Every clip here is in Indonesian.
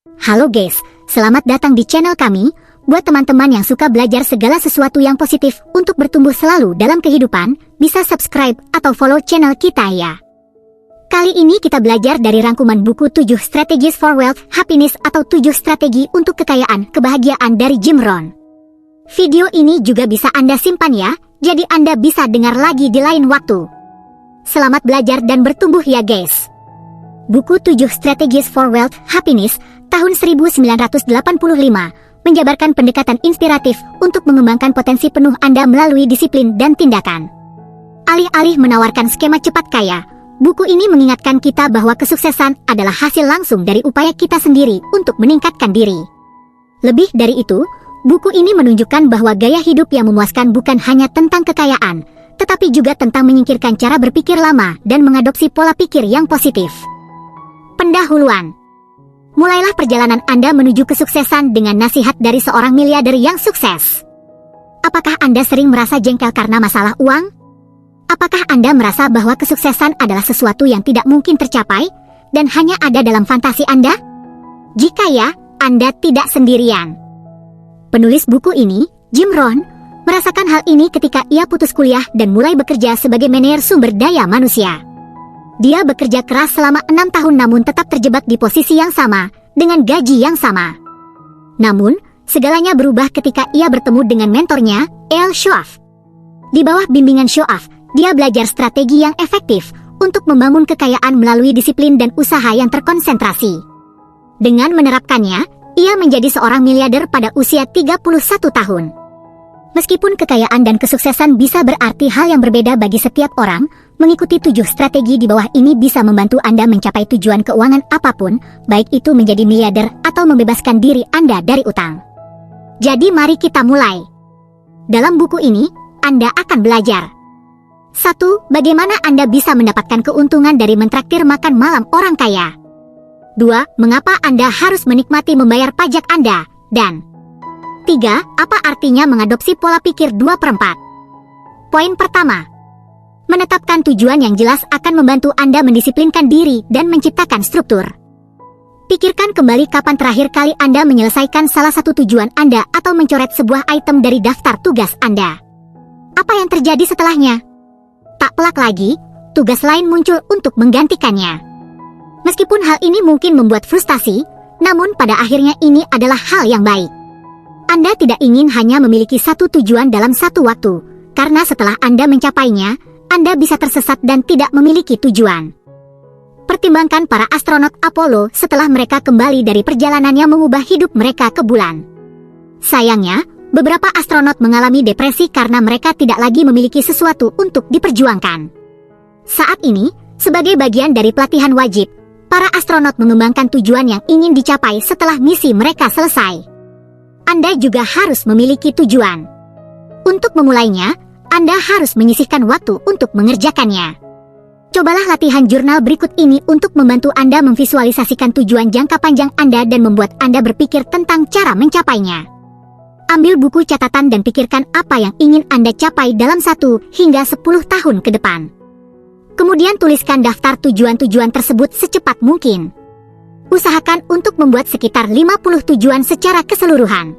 Halo guys, selamat datang di channel kami. Buat teman-teman yang suka belajar segala sesuatu yang positif untuk bertumbuh selalu dalam kehidupan, bisa subscribe atau follow channel kita ya. Kali ini kita belajar dari rangkuman buku 7 Strategies for Wealth, Happiness atau 7 strategi untuk kekayaan, kebahagiaan dari Jim Rohn. Video ini juga bisa Anda simpan ya, jadi Anda bisa dengar lagi di lain waktu. Selamat belajar dan bertumbuh ya guys. Buku 7 Strategies for Wealth, Happiness tahun 1985 menjabarkan pendekatan inspiratif untuk mengembangkan potensi penuh Anda melalui disiplin dan tindakan. Alih-alih menawarkan skema cepat kaya, buku ini mengingatkan kita bahwa kesuksesan adalah hasil langsung dari upaya kita sendiri untuk meningkatkan diri. Lebih dari itu, buku ini menunjukkan bahwa gaya hidup yang memuaskan bukan hanya tentang kekayaan, tetapi juga tentang menyingkirkan cara berpikir lama dan mengadopsi pola pikir yang positif. Pendahuluan. Mulailah perjalanan Anda menuju kesuksesan dengan nasihat dari seorang miliarder yang sukses. Apakah Anda sering merasa jengkel karena masalah uang? Apakah Anda merasa bahwa kesuksesan adalah sesuatu yang tidak mungkin tercapai dan hanya ada dalam fantasi Anda? Jika ya, Anda tidak sendirian. Penulis buku ini, Jim Rohn, merasakan hal ini ketika ia putus kuliah dan mulai bekerja sebagai manajer sumber daya manusia. Dia bekerja keras selama 6 tahun namun tetap terjebak di posisi yang sama, dengan gaji yang sama. Namun, segalanya berubah ketika ia bertemu dengan mentornya, El Shoaff. Di bawah bimbingan Shoaff, dia belajar strategi yang efektif untuk membangun kekayaan melalui disiplin dan usaha yang terkonsentrasi. Dengan menerapkannya, ia menjadi seorang miliarder pada usia 31 tahun. Meskipun kekayaan dan kesuksesan bisa berarti hal yang berbeda bagi setiap orang, mengikuti 7 strategi di bawah ini bisa membantu Anda mencapai tujuan keuangan apapun, baik itu menjadi miliarder atau membebaskan diri Anda dari utang. Jadi mari kita mulai. Dalam buku ini, Anda akan belajar 1. Bagaimana Anda bisa mendapatkan keuntungan dari mentraktir makan malam orang kaya. 2. Mengapa Anda harus menikmati membayar pajak Anda. Dan 3. Apa artinya mengadopsi pola pikir 2/4? Poin pertama. Menetapkan tujuan yang jelas akan membantu Anda mendisiplinkan diri dan menciptakan struktur. Pikirkan kembali kapan terakhir kali Anda menyelesaikan salah satu tujuan Anda atau mencoret sebuah item dari daftar tugas Anda. Apa yang terjadi setelahnya? Tak pelak lagi, tugas lain muncul untuk menggantikannya. Meskipun hal ini mungkin membuat frustasi, namun pada akhirnya ini adalah hal yang baik. Anda tidak ingin hanya memiliki satu tujuan dalam satu waktu, karena setelah Anda mencapainya, Anda bisa tersesat dan tidak memiliki tujuan. Pertimbangkan para astronot Apollo setelah mereka kembali dari perjalanannya mengubah hidup mereka ke bulan. Sayangnya, beberapa astronot mengalami depresi karena mereka tidak lagi memiliki sesuatu untuk diperjuangkan. Saat ini, sebagai bagian dari pelatihan wajib, para astronot mengembangkan tujuan yang ingin dicapai setelah misi mereka selesai. Anda juga harus memiliki tujuan. Untuk memulainya, Anda harus menyisihkan waktu untuk mengerjakannya. Cobalah latihan jurnal berikut ini untuk membantu Anda memvisualisasikan tujuan jangka panjang Anda dan membuat Anda berpikir tentang cara mencapainya. Ambil buku catatan dan pikirkan apa yang ingin Anda capai dalam 1 hingga 10 tahun ke depan. Kemudian tuliskan daftar tujuan-tujuan tersebut secepat mungkin. Usahakan untuk membuat sekitar 50 tujuan secara keseluruhan.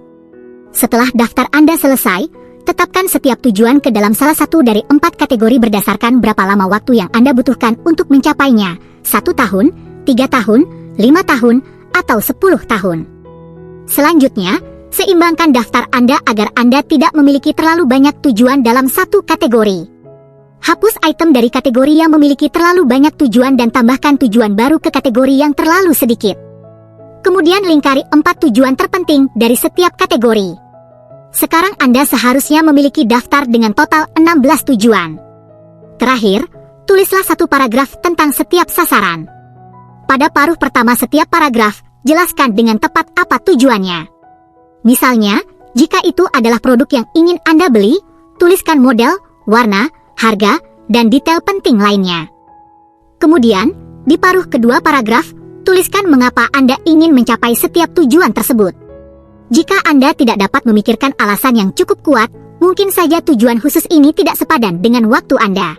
Setelah daftar Anda selesai, tetapkan setiap tujuan ke dalam salah satu dari 4 kategori berdasarkan berapa lama waktu yang Anda butuhkan untuk mencapainya, 1 tahun, 3 tahun, 5 tahun, atau 10 tahun. Selanjutnya, seimbangkan daftar Anda agar Anda tidak memiliki terlalu banyak tujuan dalam satu kategori. Hapus item dari kategori yang memiliki terlalu banyak tujuan dan tambahkan tujuan baru ke kategori yang terlalu sedikit. Kemudian lingkari 4 tujuan terpenting dari setiap kategori. Sekarang Anda seharusnya memiliki daftar dengan total 16 tujuan. Terakhir, tulislah satu paragraf tentang setiap sasaran. Pada paruh pertama setiap paragraf, jelaskan dengan tepat apa tujuannya. Misalnya, jika itu adalah produk yang ingin Anda beli, tuliskan model, warna, harga, dan detail penting lainnya. Kemudian, di paruh kedua paragraf, tuliskan mengapa Anda ingin mencapai setiap tujuan tersebut. Jika Anda tidak dapat memikirkan alasan yang cukup kuat, mungkin saja tujuan khusus ini tidak sepadan dengan waktu Anda.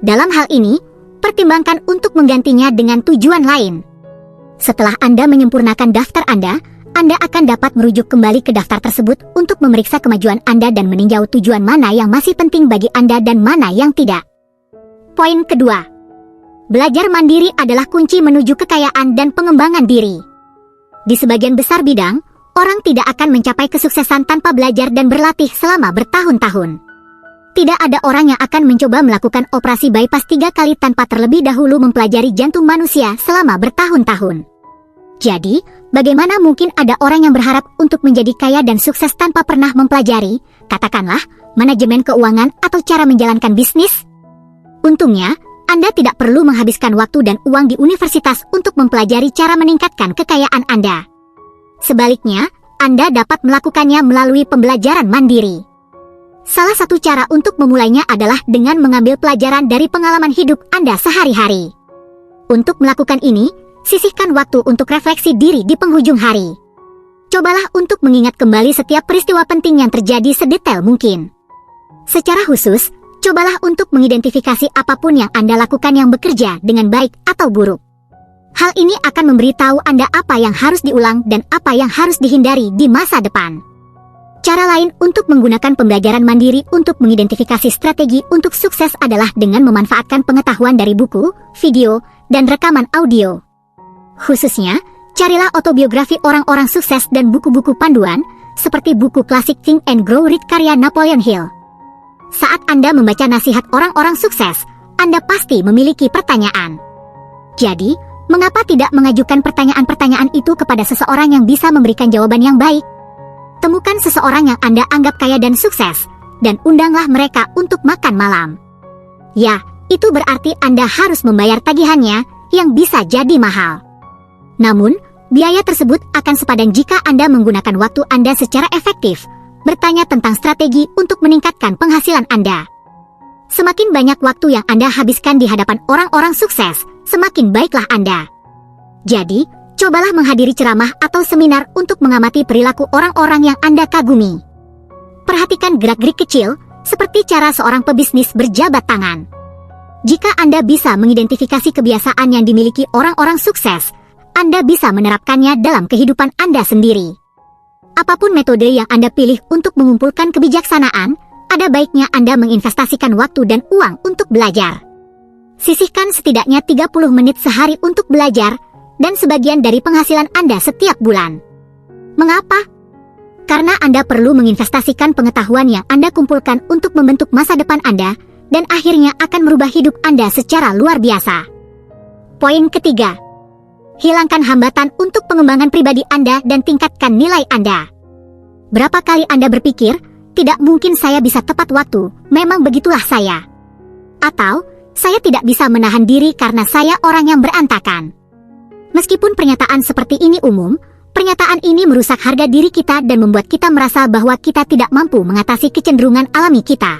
Dalam hal ini, pertimbangkan untuk menggantinya dengan tujuan lain. Setelah Anda menyempurnakan daftar Anda akan dapat merujuk kembali ke daftar tersebut untuk memeriksa kemajuan Anda dan meninjau tujuan mana yang masih penting bagi Anda dan mana yang tidak. Poin kedua, belajar mandiri adalah kunci menuju kekayaan dan pengembangan diri. Di sebagian besar bidang, orang tidak akan mencapai kesuksesan tanpa belajar dan berlatih selama bertahun-tahun. Tidak ada orang yang akan mencoba melakukan operasi bypass 3 kali tanpa terlebih dahulu mempelajari jantung manusia selama bertahun-tahun. Jadi, bagaimana mungkin ada orang yang berharap untuk menjadi kaya dan sukses tanpa pernah mempelajari, katakanlah, manajemen keuangan atau cara menjalankan bisnis? Untungnya, Anda tidak perlu menghabiskan waktu dan uang di universitas untuk mempelajari cara meningkatkan kekayaan Anda. Sebaliknya, Anda dapat melakukannya melalui pembelajaran mandiri. Salah satu cara untuk memulainya adalah dengan mengambil pelajaran dari pengalaman hidup Anda sehari-hari. Untuk melakukan ini, sisihkan waktu untuk refleksi diri di penghujung hari. Cobalah untuk mengingat kembali setiap peristiwa penting yang terjadi sedetail mungkin. Secara khusus, cobalah untuk mengidentifikasi apapun yang Anda lakukan yang bekerja dengan baik atau buruk. Hal ini akan memberitahu Anda apa yang harus diulang dan apa yang harus dihindari di masa depan. Cara lain untuk menggunakan pembelajaran mandiri untuk mengidentifikasi strategi untuk sukses adalah dengan memanfaatkan pengetahuan dari buku, video, dan rekaman audio. Khususnya, carilah autobiografi orang-orang sukses dan buku-buku panduan, seperti buku klasik Think and Grow Rich karya Napoleon Hill. Saat Anda membaca nasihat orang-orang sukses, Anda pasti memiliki pertanyaan. Jadi, mengapa tidak mengajukan pertanyaan-pertanyaan itu kepada seseorang yang bisa memberikan jawaban yang baik? Temukan seseorang yang Anda anggap kaya dan sukses, dan undanglah mereka untuk makan malam. Ya, itu berarti Anda harus membayar tagihannya, yang bisa jadi mahal. Namun, biaya tersebut akan sepadan jika Anda menggunakan waktu Anda secara efektif, bertanya tentang strategi untuk meningkatkan penghasilan Anda. Semakin banyak waktu yang Anda habiskan di hadapan orang-orang sukses, semakin baiklah Anda. Jadi, cobalah menghadiri ceramah atau seminar untuk mengamati perilaku orang-orang yang Anda kagumi. Perhatikan gerak-gerik kecil, seperti cara seorang pebisnis berjabat tangan. Jika Anda bisa mengidentifikasi kebiasaan yang dimiliki orang-orang sukses, Anda bisa menerapkannya dalam kehidupan Anda sendiri. Apapun metode yang Anda pilih untuk mengumpulkan kebijaksanaan, ada baiknya Anda menginvestasikan waktu dan uang untuk belajar. Sisihkan setidaknya 30 menit sehari untuk belajar, dan sebagian dari penghasilan Anda setiap bulan. Mengapa? Karena Anda perlu menginvestasikan pengetahuan yang Anda kumpulkan untuk membentuk masa depan Anda, dan akhirnya akan merubah hidup Anda secara luar biasa. Poin ketiga, hilangkan hambatan untuk pengembangan pribadi Anda dan tingkatkan nilai Anda. Berapa kali Anda berpikir, tidak mungkin saya bisa tepat waktu, memang begitulah saya. Atau, saya tidak bisa menahan diri karena saya orang yang berantakan. Meskipun pernyataan seperti ini umum, pernyataan ini merusak harga diri kita dan membuat kita merasa bahwa kita tidak mampu mengatasi kecenderungan alami kita.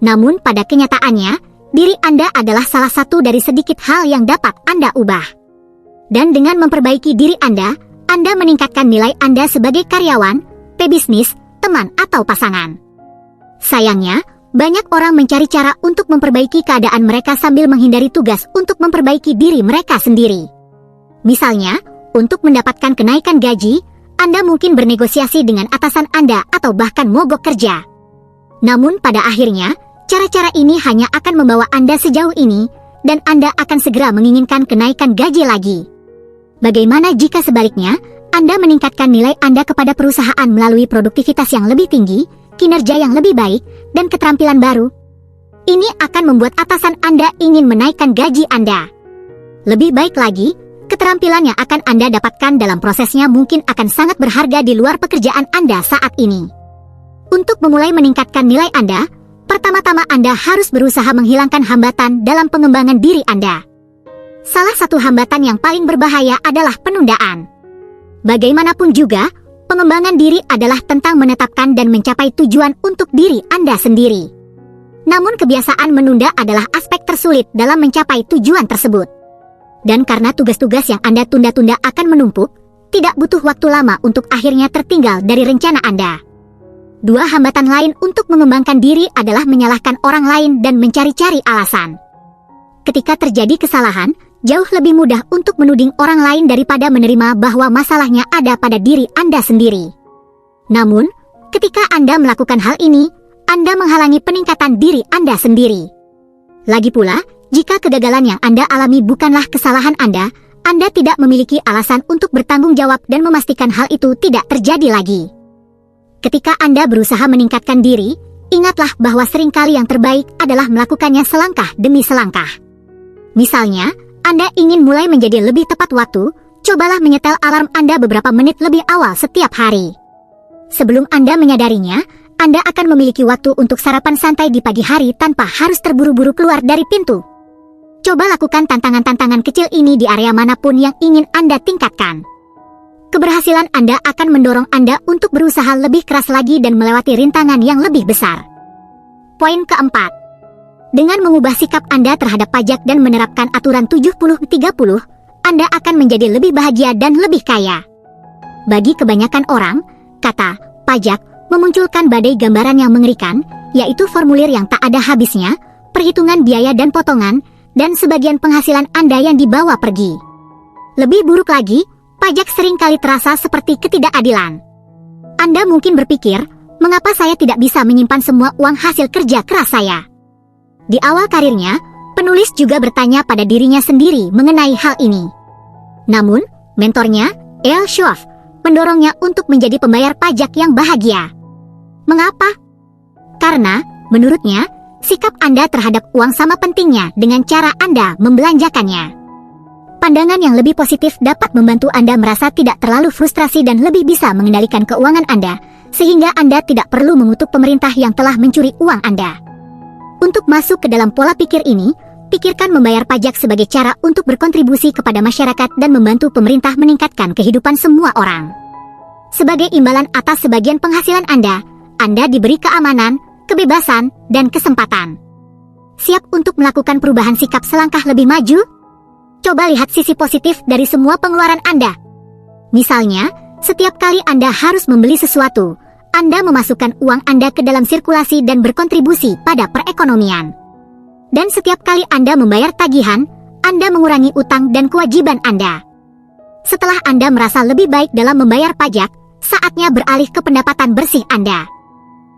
Namun pada kenyataannya, diri Anda adalah salah satu dari sedikit hal yang dapat Anda ubah. Dan dengan memperbaiki diri Anda meningkatkan nilai Anda sebagai karyawan, pebisnis, teman atau pasangan. Sayangnya, banyak orang mencari cara untuk memperbaiki keadaan mereka sambil menghindari tugas untuk memperbaiki diri mereka sendiri. Misalnya, untuk mendapatkan kenaikan gaji, Anda mungkin bernegosiasi dengan atasan Anda atau bahkan mogok kerja. Namun pada akhirnya, cara-cara ini hanya akan membawa Anda sejauh ini, dan Anda akan segera menginginkan kenaikan gaji lagi. Bagaimana jika sebaliknya, Anda meningkatkan nilai Anda kepada perusahaan melalui produktivitas yang lebih tinggi, kinerja yang lebih baik, dan keterampilan baru? Ini akan membuat atasan Anda ingin menaikkan gaji Anda. Lebih baik lagi, keterampilan yang akan Anda dapatkan dalam prosesnya mungkin akan sangat berharga di luar pekerjaan Anda saat ini. Untuk memulai meningkatkan nilai Anda, pertama-tama Anda harus berusaha menghilangkan hambatan dalam pengembangan diri Anda. Salah satu hambatan yang paling berbahaya adalah penundaan. Bagaimanapun juga, pengembangan diri adalah tentang menetapkan dan mencapai tujuan untuk diri Anda sendiri. Namun kebiasaan menunda adalah aspek tersulit dalam mencapai tujuan tersebut. Dan karena tugas-tugas yang Anda tunda-tunda akan menumpuk, tidak butuh waktu lama untuk akhirnya tertinggal dari rencana Anda. Dua hambatan lain untuk mengembangkan diri adalah menyalahkan orang lain dan mencari-cari alasan. Ketika terjadi kesalahan, Jauh lebih mudah untuk menuding orang lain daripada menerima bahwa masalahnya ada pada diri Anda sendiri. Namun, ketika Anda melakukan hal ini, Anda menghalangi peningkatan diri Anda sendiri. Lagi pula, jika kegagalan yang Anda alami bukanlah kesalahan Anda tidak memiliki alasan untuk bertanggung jawab dan memastikan hal itu tidak terjadi lagi. Ketika Anda berusaha meningkatkan diri, ingatlah bahwa seringkali yang terbaik adalah melakukannya selangkah demi selangkah. Misalnya, Anda ingin mulai menjadi lebih tepat waktu, cobalah menyetel alarm Anda beberapa menit lebih awal setiap hari. Sebelum Anda menyadarinya, Anda akan memiliki waktu untuk sarapan santai di pagi hari tanpa harus terburu-buru keluar dari pintu. Coba lakukan tantangan-tantangan kecil ini di area manapun yang ingin Anda tingkatkan. Keberhasilan Anda akan mendorong Anda untuk berusaha lebih keras lagi dan melewati rintangan yang lebih besar. Poin keempat. Dengan mengubah sikap Anda terhadap pajak dan menerapkan aturan 70-30, Anda akan menjadi lebih bahagia dan lebih kaya. Bagi kebanyakan orang, kata pajak memunculkan badai gambaran yang mengerikan, yaitu formulir yang tak ada habisnya, perhitungan biaya dan potongan, dan sebagian penghasilan Anda yang dibawa pergi. Lebih buruk lagi, pajak seringkali terasa seperti ketidakadilan. Anda mungkin berpikir, mengapa saya tidak bisa menyimpan semua uang hasil kerja keras saya? Di awal karirnya, penulis juga bertanya pada dirinya sendiri mengenai hal ini. Namun, mentornya, El Schwab, mendorongnya untuk menjadi pembayar pajak yang bahagia. Mengapa? Karena, menurutnya, sikap Anda terhadap uang sama pentingnya dengan cara Anda membelanjakannya. Pandangan yang lebih positif dapat membantu Anda merasa tidak terlalu frustrasi dan lebih bisa mengendalikan keuangan Anda, sehingga Anda tidak perlu mengutuk pemerintah yang telah mencuri uang Anda. Untuk masuk ke dalam pola pikir ini, pikirkan membayar pajak sebagai cara untuk berkontribusi kepada masyarakat dan membantu pemerintah meningkatkan kehidupan semua orang. Sebagai imbalan atas sebagian penghasilan Anda diberi keamanan, kebebasan, dan kesempatan. Siap untuk melakukan perubahan sikap selangkah lebih maju? Coba lihat sisi positif dari semua pengeluaran Anda. Misalnya, setiap kali Anda harus membeli sesuatu, Anda memasukkan uang Anda ke dalam sirkulasi dan berkontribusi pada perekonomian. Dan setiap kali Anda membayar tagihan, Anda mengurangi utang dan kewajiban Anda. Setelah Anda merasa lebih baik dalam membayar pajak, saatnya beralih ke pendapatan bersih Anda.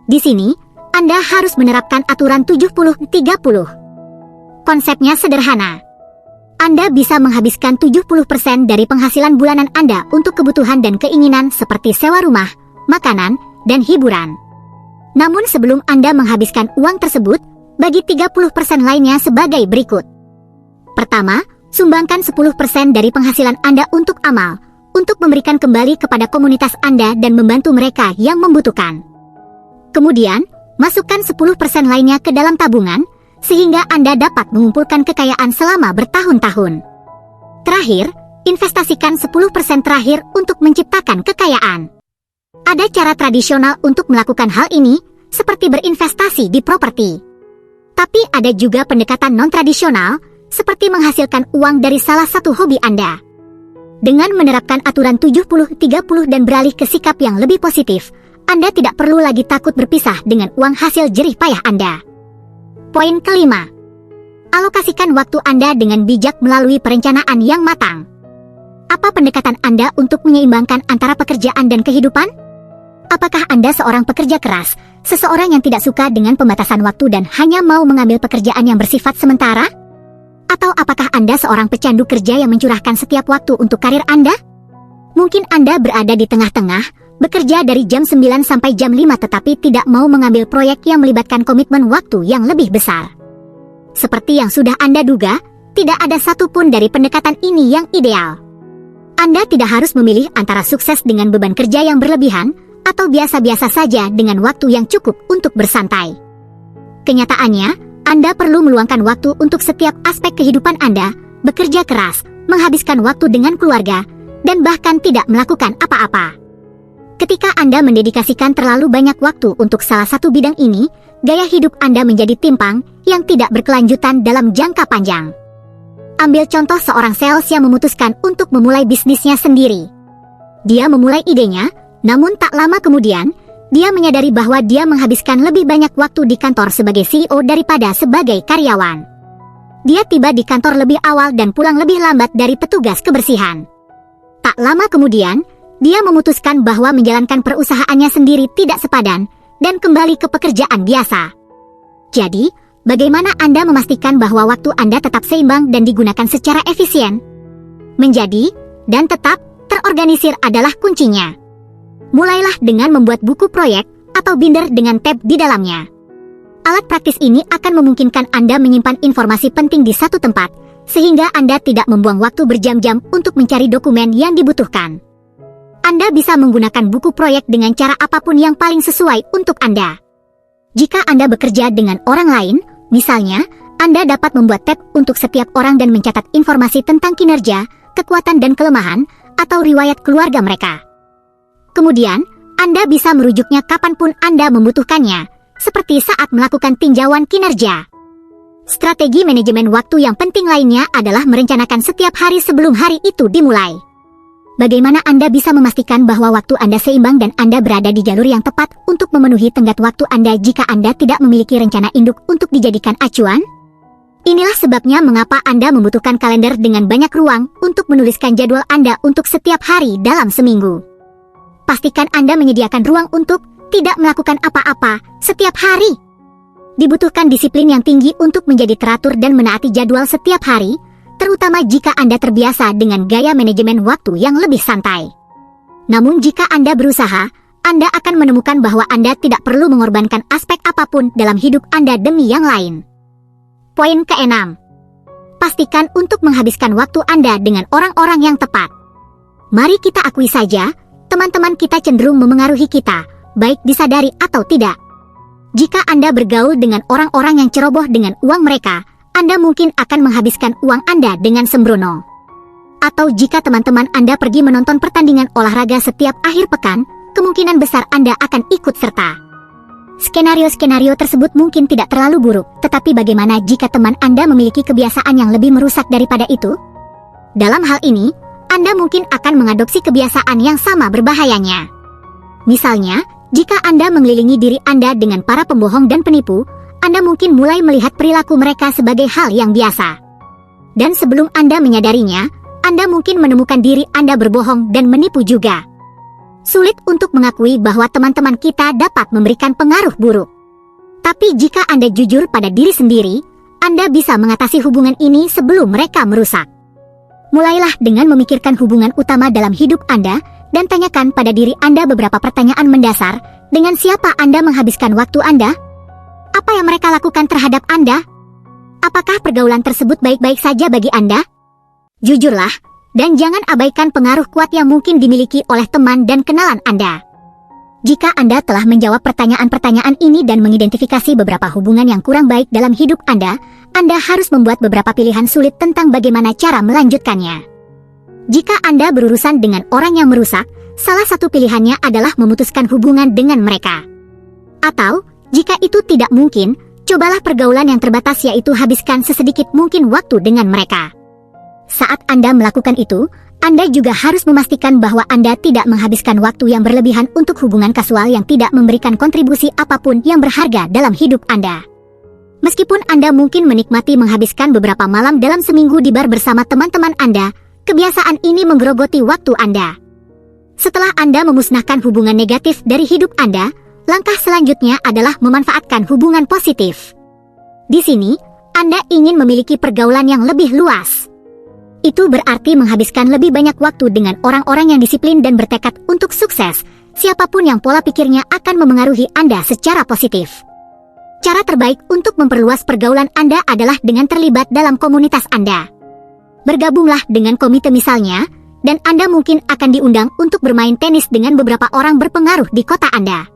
Di sini, Anda harus menerapkan aturan 70-30. Konsepnya sederhana. Anda bisa menghabiskan 70% dari penghasilan bulanan Anda untuk kebutuhan dan keinginan seperti sewa rumah, makanan, dan hiburan. Namun sebelum Anda menghabiskan uang tersebut, bagi 30% lainnya sebagai berikut. Pertama, sumbangkan 10% dari penghasilan Anda untuk amal, untuk memberikan kembali kepada komunitas Anda dan membantu mereka yang membutuhkan. Kemudian, masukkan 10% lainnya ke dalam tabungan, sehingga Anda dapat mengumpulkan kekayaan selama bertahun-tahun. Terakhir, investasikan 10% terakhir untuk menciptakan kekayaan. Ada cara tradisional untuk melakukan hal ini, seperti berinvestasi di properti. Tapi ada juga pendekatan non-tradisional, seperti menghasilkan uang dari salah satu hobi Anda. Dengan menerapkan aturan 70-30 dan beralih ke sikap yang lebih positif, Anda tidak perlu lagi takut berpisah dengan uang hasil jerih payah Anda. Poin kelima. Alokasikan waktu Anda dengan bijak melalui perencanaan yang matang. Apa pendekatan Anda untuk menyeimbangkan antara pekerjaan dan kehidupan? Apakah Anda seorang pekerja keras, seseorang yang tidak suka dengan pembatasan waktu dan hanya mau mengambil pekerjaan yang bersifat sementara? Atau apakah Anda seorang pecandu kerja yang mencurahkan setiap waktu untuk karir Anda? Mungkin Anda berada di tengah-tengah, bekerja dari jam 9 sampai jam 5 tetapi tidak mau mengambil proyek yang melibatkan komitmen waktu yang lebih besar. Seperti yang sudah Anda duga, tidak ada satupun dari pendekatan ini yang ideal. Anda tidak harus memilih antara sukses dengan beban kerja yang berlebihan, atau biasa-biasa saja dengan waktu yang cukup untuk bersantai. Kenyataannya, Anda perlu meluangkan waktu untuk setiap aspek kehidupan Anda, bekerja keras, menghabiskan waktu dengan keluarga, dan bahkan tidak melakukan apa-apa. Ketika Anda mendedikasikan terlalu banyak waktu untuk salah satu bidang ini, gaya hidup Anda menjadi timpang yang tidak berkelanjutan dalam jangka panjang. Ambil contoh seorang sales yang memutuskan untuk memulai bisnisnya sendiri. Dia memulai idenya, namun tak lama kemudian, dia menyadari bahwa dia menghabiskan lebih banyak waktu di kantor sebagai CEO daripada sebagai karyawan. Dia tiba di kantor lebih awal dan pulang lebih lambat dari petugas kebersihan. Tak lama kemudian, dia memutuskan bahwa menjalankan perusahaannya sendiri tidak sepadan dan kembali ke pekerjaan biasa. Jadi, bagaimana Anda memastikan bahwa waktu Anda tetap seimbang dan digunakan secara efisien? Menjadi dan tetap terorganisir adalah kuncinya. Mulailah dengan membuat buku proyek atau binder dengan tab di dalamnya. Alat praktis ini akan memungkinkan Anda menyimpan informasi penting di satu tempat, sehingga Anda tidak membuang waktu berjam-jam untuk mencari dokumen yang dibutuhkan. Anda bisa menggunakan buku proyek dengan cara apapun yang paling sesuai untuk Anda. Jika Anda bekerja dengan orang lain, misalnya, Anda dapat membuat tab untuk setiap orang dan mencatat informasi tentang kinerja, kekuatan dan kelemahan, atau riwayat keluarga mereka. Kemudian, Anda bisa merujuknya kapanpun Anda membutuhkannya, seperti saat melakukan tinjauan kinerja. Strategi manajemen waktu yang penting lainnya adalah merencanakan setiap hari sebelum hari itu dimulai. Bagaimana Anda bisa memastikan bahwa waktu Anda seimbang dan Anda berada di jalur yang tepat untuk memenuhi tenggat waktu Anda jika Anda tidak memiliki rencana induk untuk dijadikan acuan? Inilah sebabnya mengapa Anda membutuhkan kalender dengan banyak ruang untuk menuliskan jadwal Anda untuk setiap hari dalam seminggu. Pastikan Anda menyediakan ruang untuk tidak melakukan apa-apa setiap hari. Dibutuhkan disiplin yang tinggi untuk menjadi teratur dan menaati jadwal setiap hari, terutama jika Anda terbiasa dengan gaya manajemen waktu yang lebih santai. Namun jika Anda berusaha, Anda akan menemukan bahwa Anda tidak perlu mengorbankan aspek apapun dalam hidup Anda demi yang lain. Poin ke-6. Pastikan untuk menghabiskan waktu Anda dengan orang-orang yang tepat. Mari kita akui saja, teman-teman kita cenderung memengaruhi kita, baik disadari atau tidak. Jika Anda bergaul dengan orang-orang yang ceroboh dengan uang mereka, Anda mungkin akan menghabiskan uang Anda dengan sembrono. Atau jika teman-teman Anda pergi menonton pertandingan olahraga setiap akhir pekan, kemungkinan besar Anda akan ikut serta. Skenario-skenario tersebut mungkin tidak terlalu buruk, tetapi bagaimana jika teman Anda memiliki kebiasaan yang lebih merusak daripada itu? Dalam hal ini, Anda mungkin akan mengadopsi kebiasaan yang sama berbahayanya. Misalnya, jika Anda mengelilingi diri Anda dengan para pembohong dan penipu, Anda mungkin mulai melihat perilaku mereka sebagai hal yang biasa. Dan sebelum Anda menyadarinya, Anda mungkin menemukan diri Anda berbohong dan menipu juga. Sulit untuk mengakui bahwa teman-teman kita dapat memberikan pengaruh buruk. Tapi jika Anda jujur pada diri sendiri, Anda bisa mengatasi hubungan ini sebelum mereka merusak. Mulailah dengan memikirkan hubungan utama dalam hidup Anda, dan tanyakan pada diri Anda beberapa pertanyaan mendasar. Dengan siapa Anda menghabiskan waktu Anda? Apa yang mereka lakukan terhadap Anda? Apakah pergaulan tersebut baik-baik saja bagi Anda? Jujurlah, dan jangan abaikan pengaruh kuat yang mungkin dimiliki oleh teman dan kenalan Anda. Jika Anda telah menjawab pertanyaan-pertanyaan ini dan mengidentifikasi beberapa hubungan yang kurang baik dalam hidup Anda harus membuat beberapa pilihan sulit tentang bagaimana cara melanjutkannya. Jika Anda berurusan dengan orang yang merusak, salah satu pilihannya adalah memutuskan hubungan dengan mereka. Atau, jika itu tidak mungkin, cobalah pergaulan yang terbatas, yaitu habiskan sesedikit mungkin waktu dengan mereka. Saat Anda melakukan itu, Anda juga harus memastikan bahwa Anda tidak menghabiskan waktu yang berlebihan untuk hubungan kasual yang tidak memberikan kontribusi apapun yang berharga dalam hidup Anda. Meskipun Anda mungkin menikmati menghabiskan beberapa malam dalam seminggu di bar bersama teman-teman Anda, kebiasaan ini menggerogoti waktu Anda. Setelah Anda memusnahkan hubungan negatif dari hidup Anda, langkah selanjutnya adalah memanfaatkan hubungan positif. Di sini, Anda ingin memiliki pergaulan yang lebih luas. Itu berarti menghabiskan lebih banyak waktu dengan orang-orang yang disiplin dan bertekad untuk sukses, siapapun yang pola pikirnya akan memengaruhi Anda secara positif. Cara terbaik untuk memperluas pergaulan Anda adalah dengan terlibat dalam komunitas Anda. Bergabunglah dengan komite misalnya, dan Anda mungkin akan diundang untuk bermain tenis dengan beberapa orang berpengaruh di kota Anda.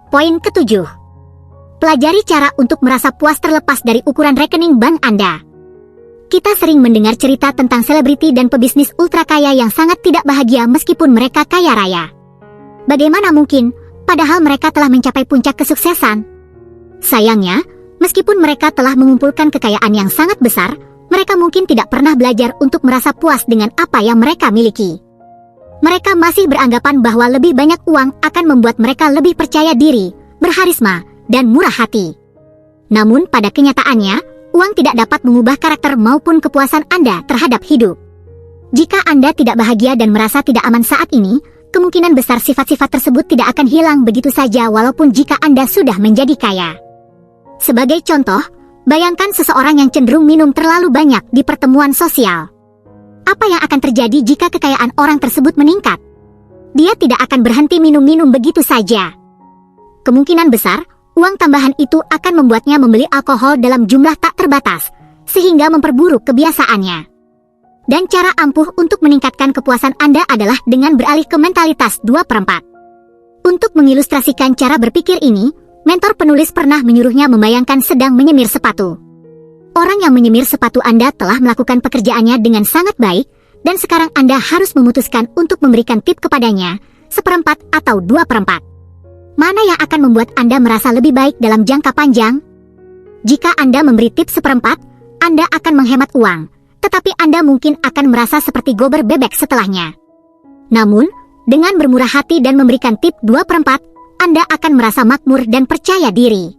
Poin ke-7. Pelajari cara untuk merasa puas terlepas dari ukuran rekening bank Anda. Kita sering mendengar cerita tentang selebriti dan pebisnis ultra kaya yang sangat tidak bahagia meskipun mereka kaya raya. Bagaimana mungkin, padahal mereka telah mencapai puncak kesuksesan? Sayangnya, meskipun mereka telah mengumpulkan kekayaan yang sangat besar, mereka mungkin tidak pernah belajar untuk merasa puas dengan apa yang mereka miliki. Mereka masih beranggapan bahwa lebih banyak uang akan membuat mereka lebih percaya diri, berharisma, dan murah hati. Namun pada kenyataannya, uang tidak dapat mengubah karakter maupun kepuasan Anda terhadap hidup. Jika Anda tidak bahagia dan merasa tidak aman saat ini, kemungkinan besar sifat-sifat tersebut tidak akan hilang begitu saja walaupun jika Anda sudah menjadi kaya. Sebagai contoh, bayangkan seseorang yang cenderung minum terlalu banyak di pertemuan sosial. Apa yang akan terjadi jika kekayaan orang tersebut meningkat? Dia tidak akan berhenti minum-minum begitu saja. Kemungkinan besar, uang tambahan itu akan membuatnya membeli alkohol dalam jumlah tak terbatas, sehingga memperburuk kebiasaannya. Dan cara ampuh untuk meningkatkan kepuasan Anda adalah dengan beralih ke mentalitas 2/4. Untuk mengilustrasikan cara berpikir ini, mentor penulis pernah menyuruhnya membayangkan sedang menyemir sepatu. Orang yang menyemir sepatu Anda telah melakukan pekerjaannya dengan sangat baik, dan sekarang Anda harus memutuskan untuk memberikan tip kepadanya, 1/4 atau 2/4. Mana yang akan membuat Anda merasa lebih baik dalam jangka panjang? Jika Anda memberi tip 1/4, Anda akan menghemat uang, tetapi Anda mungkin akan merasa seperti gober bebek setelahnya. Namun, dengan bermurah hati dan memberikan tip 2/4, Anda akan merasa makmur dan percaya diri.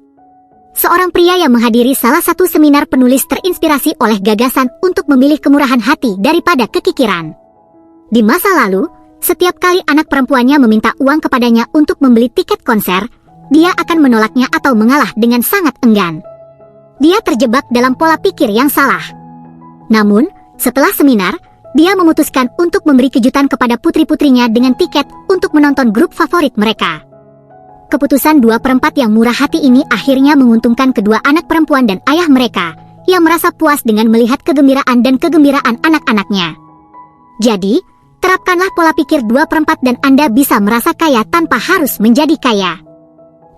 Seorang pria yang menghadiri salah satu seminar penulis terinspirasi oleh gagasan untuk memilih kemurahan hati daripada kekikiran. Di masa lalu, setiap kali anak perempuannya meminta uang kepadanya untuk membeli tiket konser, dia akan menolaknya atau mengalah dengan sangat enggan. Dia terjebak dalam pola pikir yang salah. Namun, setelah seminar, dia memutuskan untuk memberi kejutan kepada putri-putrinya dengan tiket untuk menonton grup favorit mereka. Keputusan 2/4 yang murah hati ini akhirnya menguntungkan kedua anak perempuan dan ayah mereka, yang merasa puas dengan melihat kegembiraan dan kegembiraan anak-anaknya. Jadi, terapkanlah pola pikir 2/4 dan Anda bisa merasa kaya tanpa harus menjadi kaya.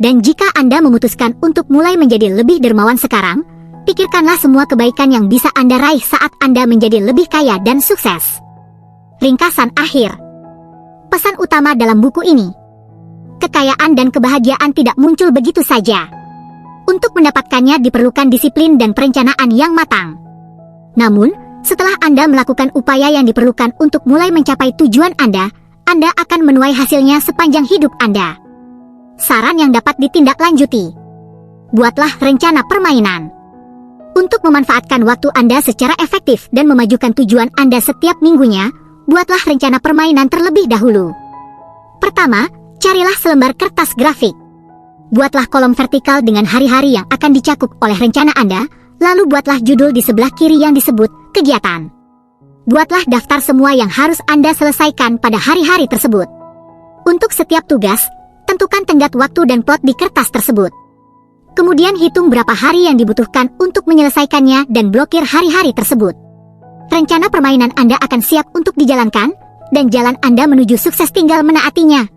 Dan jika Anda memutuskan untuk mulai menjadi lebih dermawan sekarang, pikirkanlah semua kebaikan yang bisa Anda raih saat Anda menjadi lebih kaya dan sukses. Ringkasan akhir. Pesan utama dalam buku ini. Kekayaan dan kebahagiaan tidak muncul begitu saja. Untuk mendapatkannya diperlukan disiplin dan perencanaan yang matang. Namun, setelah Anda melakukan upaya yang diperlukan untuk mulai mencapai tujuan Anda akan menuai hasilnya sepanjang hidup Anda. Saran yang dapat ditindaklanjuti. Buatlah rencana permainan. Untuk memanfaatkan waktu Anda secara efektif dan memajukan tujuan Anda setiap minggunya, buatlah rencana permainan terlebih dahulu. Pertama, carilah selembar kertas grafik. Buatlah kolom vertikal dengan hari-hari yang akan dicakup oleh rencana Anda, lalu buatlah judul di sebelah kiri yang disebut kegiatan. Buatlah daftar semua yang harus Anda selesaikan pada hari-hari tersebut. Untuk setiap tugas, tentukan tenggat waktu dan plot di kertas tersebut. Kemudian hitung berapa hari yang dibutuhkan untuk menyelesaikannya dan blokir hari-hari tersebut. Rencana permainan Anda akan siap untuk dijalankan, dan jalan Anda menuju sukses tinggal menaatinya.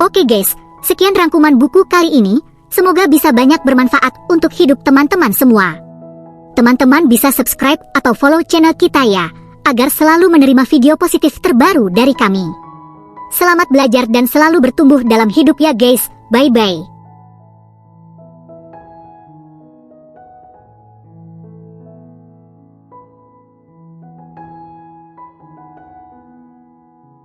Oke guys, sekian rangkuman buku kali ini, semoga bisa banyak bermanfaat untuk hidup teman-teman semua. Teman-teman bisa subscribe atau follow channel kita ya, agar selalu menerima video positif terbaru dari kami. Selamat belajar dan selalu bertumbuh dalam hidup ya guys, bye-bye.